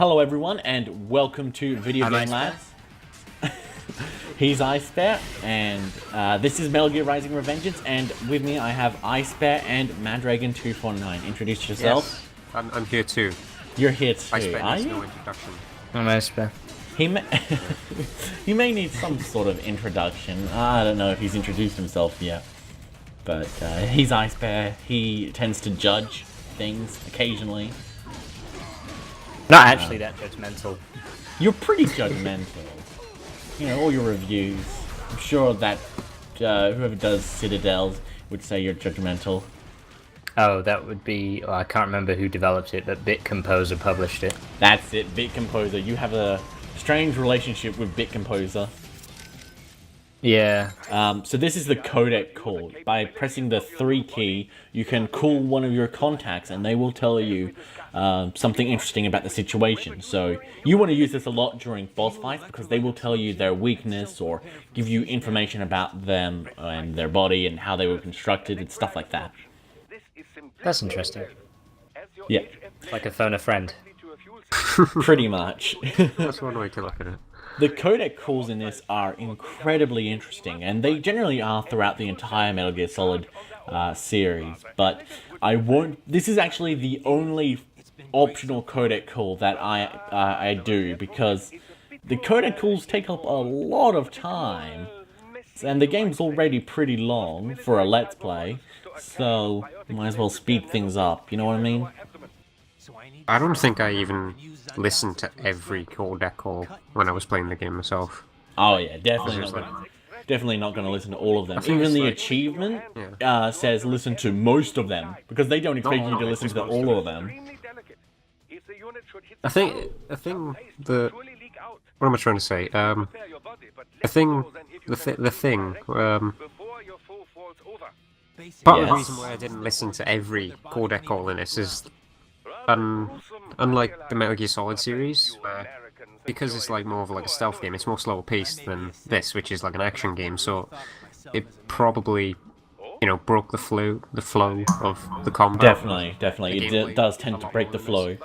Hello everyone and welcome to VideoGameLads. He's icebear and this is Metal Gear Rising Revengeance, and with me I have icebear and Madragon249. Introduce yourself. Yes, I'm here too. You're here too, icebear needs you? no introduction. I'm icebear. He may need some sort of introduction. I don't know if he's introduced himself yet. But he's icebear. He tends to judge things occasionally. Not actually that judgmental. You're pretty judgmental. You know, all your reviews. I'm sure that whoever does Citadels would say you're judgmental. Oh, that would be... Oh, I can't remember who developed it, but Bit Composer published it. That's it, Bit Composer. You have a strange relationship with Bit Composer. Yeah. So this is the codec call. By pressing the 3 key, you can call one of your contacts and they will tell you something interesting about the situation. So you want to use this a lot during boss fights because they will tell you their weakness or give you information about them and their body and how they were constructed and stuff like that. That's interesting. Yeah. Like a phone a friend. Pretty much. That's one way to look at it. The codec calls in this are incredibly interesting, and they generally are throughout the entire Metal Gear Solid series, but I won't... This is actually the only optional codec call that I do, because the codec calls take up a lot of time, and the game's already pretty long for a Let's Play, so you might as well speed things up, you know what I mean? I don't think I even listened to every codec call when I was playing the game myself. Oh yeah, definitely not going to listen to all of them. Even the achievement says listen to most of them, because they don't expect you to listen to all of them. I think the... What am I trying to say? The thing... Part of the reason why I didn't listen to every codec call in this is... unlike the Metal Gear Solid series, because it's like more of like a stealth game, it's more slower paced than this, which is like an action game, so it probably, you know, broke the flow of the combat. Definitely. It does tend to break the flow.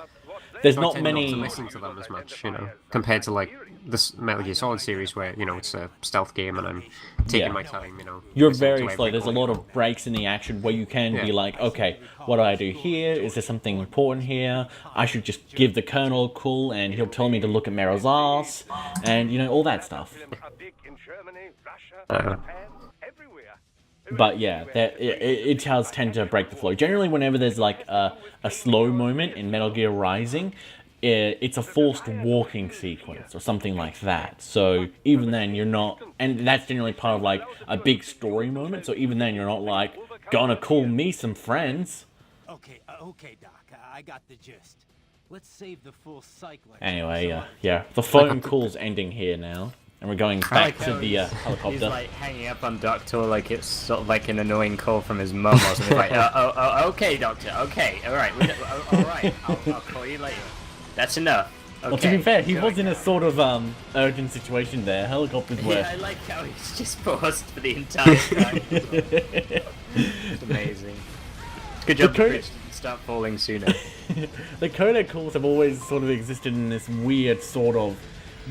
There's So not I tend many... not to listen to them as much, you know, compared to like this Metal Gear Solid series where, you know, it's a stealth game and I'm taking my time, you know. You're very slow. There's a lot of breaks in the action where you can be like, okay, what do I do here? Is there something important here? I should just give the Colonel a call and he'll tell me to look at Meryl's ass, and, you know, all that stuff. But yeah, it does tend to break the flow. Generally, whenever there's like a slow moment in Metal Gear Rising, it's a forced walking sequence or something like that. So even then you're not, and that's generally part of like a big story moment, so even then you're not like, gonna call me some friends. Okay, Doc, I got the gist. Let's save the full cycle. Anyway, yeah, the phone call's ending here now. And we're going back to the helicopter. He's like hanging up on Doctor like it's sort of like an annoying call from his mum or something. Like, okay, Doctor, okay, alright, I'll call you later. That's enough. Okay, well, to be fair, he was in a sort of urgent situation there. Helicopters were... Yeah, I like how he's just paused for the entire time. It's amazing. Good job the bridge didn't start falling sooner. The codec calls have always sort of existed in this weird sort of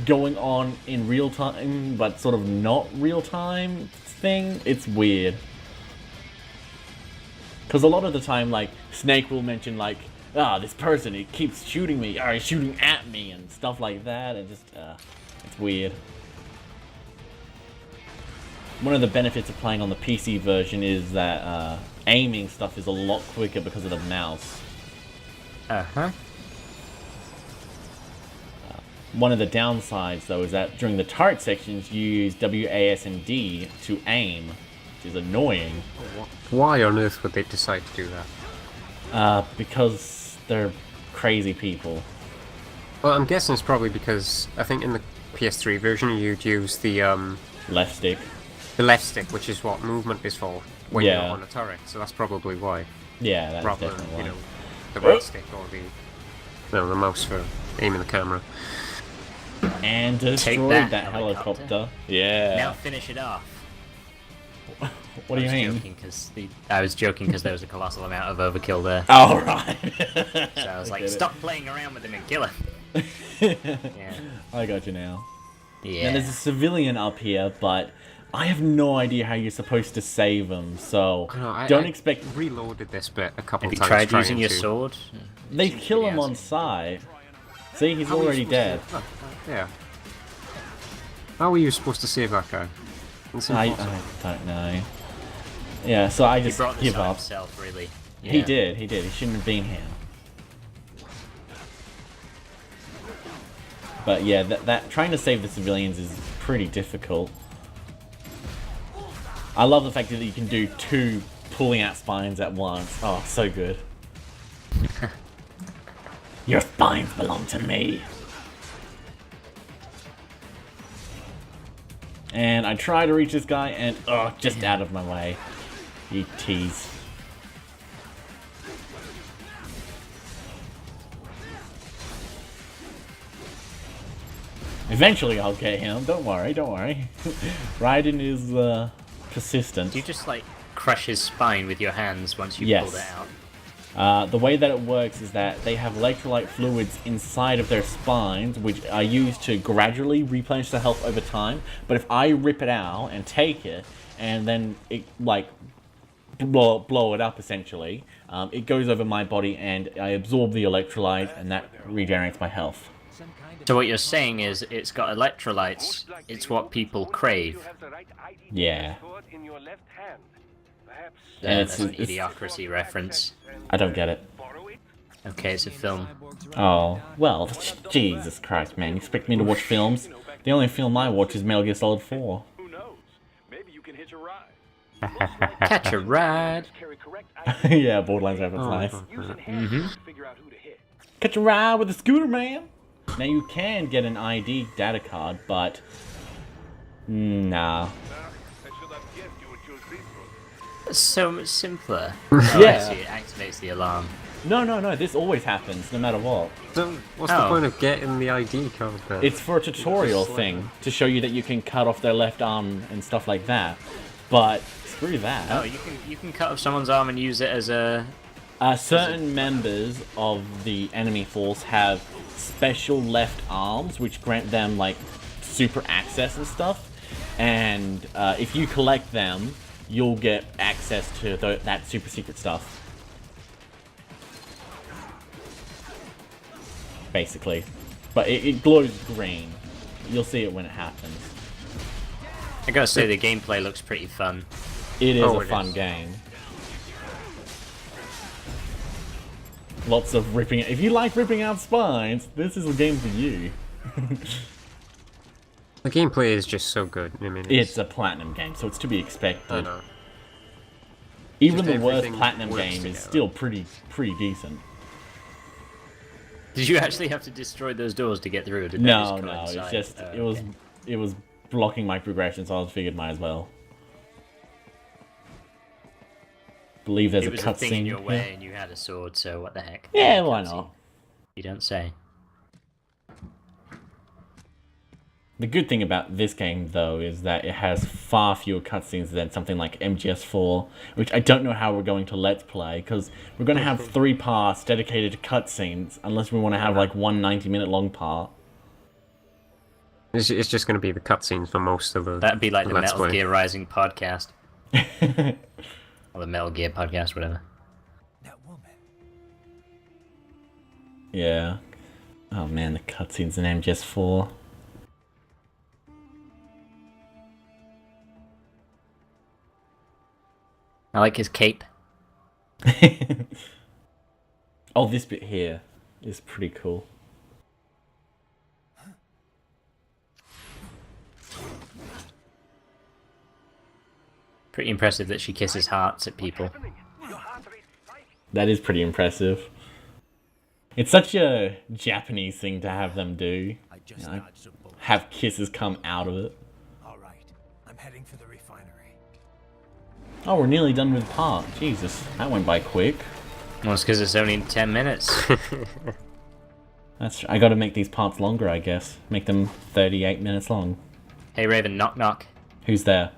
going on in real time, but sort of not real time thing. It's weird. Because a lot of the time, like, Snake will mention, like, this person, he keeps shooting me, or he's shooting at me, and stuff like that, and just, it's weird. One of the benefits of playing on the PC version is that, aiming stuff is a lot quicker because of the mouse. Uh-huh. One of the downsides, though, is that during the turret sections, you use WAS and D to aim, which is annoying. Why on earth would they decide to do that? Because they're crazy people. Well, I'm guessing it's probably because I think in the PS3 version you'd use the Left stick. the left stick, which is what movement is for when you're on a turret. So that's probably why. Yeah, that's rather definitely than, why. you know, the right stick or the mouse for aiming the camera. And destroyed that helicopter. Yeah. Now finish it off. What do you mean? I was joking because there was a colossal amount of overkill there. Oh, right. So I was like, stop playing around with him and kill him. Yeah. I got you now. Yeah. And there's a civilian up here, but I have no idea how you're supposed to save him, so don't expect... reloaded this bit a couple Have you times. tried trying using your to- sword? They kill him on sight. See, he's How are you already supposed dead. to- yeah. How are you supposed to save that guy? It's I impossible. don't know. Yeah, so I He just brought this give on up. himself, really. He Yeah. did. He shouldn't have been here. But yeah, that trying to save the civilians is pretty difficult. I love the fact that you can do 2 pulling out spines at once. Oh, so good. Your spines belong to me. And I try to reach this guy and, oh, just out of my way. You tease. Eventually I'll get him, don't worry, don't worry. Raiden is persistent. Do you just like crush his spine with your hands once you pull it Yes. out? The way that it works is that they have electrolyte fluids inside of their spines, which are used to gradually replenish their health over time. But if I rip it out and take it, and then it like blow it up essentially, it goes over my body and I absorb the electrolyte, and that regenerates my health. So what you're saying is it's got electrolytes. It's what people crave. Yeah. Yeah, it's- that's an it's- idiocracy reference. I don't get it. Okay, it's a film. Oh, well, Jesus Christ, man. You expect me to watch films? The only film I watch is Metal Gear Solid 4. Catch a ride. Yeah, Borderlands reference, nice. Mm-hmm. Catch a ride with a scooter, man! Now you can get an ID data card, but... Nah. That's so much simpler. Yeah. See, it activates the alarm. No, this always happens, no matter what. So, what's the Oh. point of getting the ID card then? It's for a tutorial thing, to show you that you can cut off their left arm and stuff like that. But, screw that. Oh, you can cut off someone's arm and use it as a... Certain members of the enemy force have special left arms, which grant them, like, super access and stuff. And if you collect them, you'll get access to that super secret stuff. Basically. But it glows green. You'll see it when it happens. I gotta say, the gameplay looks pretty fun. It is Oh, a it fun is. game. Lots of ripping. If you like ripping out spines, this is a game for you. The gameplay is just so good. I mean, It's a platinum game, so it's to be I expected. know. Even Just the worst everything platinum works game is together. still pretty decent. Did you actually have to destroy those doors to get through? Or did they No, just no, it's coincide? just Oh, okay. it was blocking my progression, so I figured might as well. Believe there's It a was a thing in cutscene. your way, and you had a sword, so what the heck? Yeah, why Cutscene. not? You don't say. The good thing about this game, though, is that it has far fewer cutscenes than something like MGS4, which I don't know how we're going to Let's Play, because we're going to have 3 parts dedicated to cutscenes, unless we want to have, like, one 90-minute long part. It's just going to be the cutscenes for most of the. That'd be like the Let's Metal Play. Gear Rising podcast. Or the Metal Gear podcast, whatever. That woman. Yeah. Oh man, the cutscenes in MGS4. I like his cape. Oh, this bit here is pretty cool. Pretty impressive that she kisses hearts at people. That is pretty impressive. It's such a Japanese thing to have them do. I just You know, dodged some bullets. have kisses come out of it. All right. I'm heading for the refinery. Oh, we're nearly done with the part. Jesus, that went by quick. Well, it's because it's only 10 minutes. I gotta make these parts longer, I guess. Make them 38 minutes long. Hey, Raven, knock knock. Who's there?